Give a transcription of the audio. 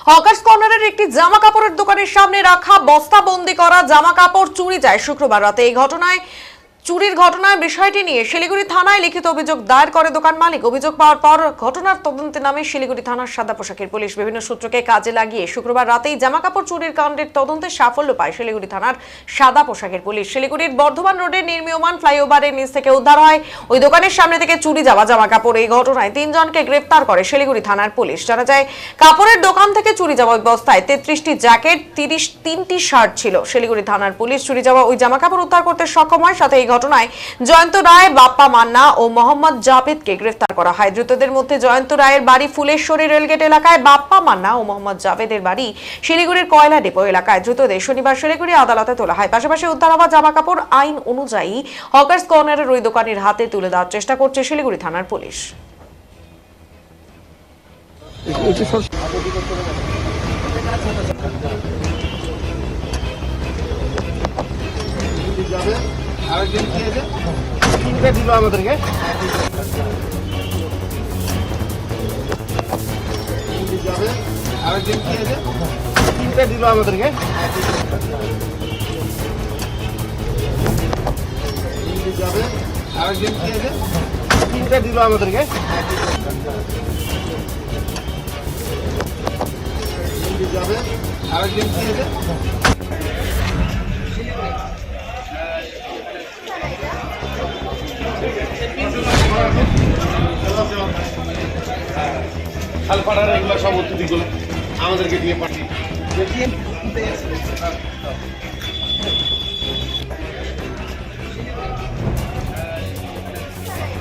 Hawkers কর্নারের একটি জামা কাপড়ের দোকানের সামনে রাখা বস্তাবন্দি করা জামা কাপড় চুরি যায় শুক্রবার রাতে। এই চুরির ঘটনায় বিষয়টি নিয়ে শিলিগুড়ি থানায় লিখিত অভিযোগ দায়ের করে দোকান মালিক। অভিযোগ পাওয়ার পর ঘটনার তদন্তে নামে শিলিগুড়ি থানার সাদা পোশাকের পুলিশ। বিভিন্ন সূত্রকে কাজে লাগিয়ে শুক্রবার রাতেই জামা কাপড় চুরির কাণ্ডের তদন্তে সাফল্য পায় শিলিগুড়ি থানার সাদা পোশাকের পুলিশ। শিলিগুড়ির বর্ধমান রোডের নির্মীয়মান ফ্লাইওভারের নিচ থেকে উদ্ধার হয় ওই দোকানের সামনে থেকে চুরি যাওয়া জামা কাপড়। এই ঘটনায় 3 জনকে গ্রেফতার করে শিলিগুড়ি থানার পুলিশ। জানা যায়, কাপড়ের দোকান থেকে চুরি যাওয়া বস্তায় 33টি জ্যাকেট, 33টি শার্ট ছিল। শিলিগুড়ি থানার পুলিশ চুরি যাওয়া ওই জামা কাপড় উদ্ধার করতে সক্ষম হয়। সাথে এই ঘটনায় জয়ন্ত রায়, বাপ্পা মান্না ও মোহাম্মদ জাভেদকে গ্রেফতার করা হয়। ধৃতদের মধ্যে জয়ন্ত রায়ের বাড়ি ফুলেশ্বরী রেলগেট এলাকায়, বাপ্পা মান্না ও মোহাম্মদ জাভেদের বাড়ি শিলিগুড়ির কয়লা ডিপো এলাকায়। ধৃতদের শনিবার শিলিগুড়ি আদালতে তোলা হয়। পাশাপাশি উদ্ধার হওয়া জামা কাপড় আইন অনুযায়ী হকার্স কর্নারের ওই দোকানের হাতে তুলে দেওয়ার চেষ্টা করছে শিলিগুড়ি থানার পুলিশ। আরেকজন কি আছে তিনটা দিল আমাদেরকে যাবে। আরেকজন কি আছে তিনটা দিল আমাদেরকে যাবে। আরেকজন কি আছে তিনটা দিল আমাদেরকে যাবে। আরেকজন কি আছে শালপাড়ার এগুলো সব অতিথিগুলো আমাদেরকে দিয়ে পাঠিয়ে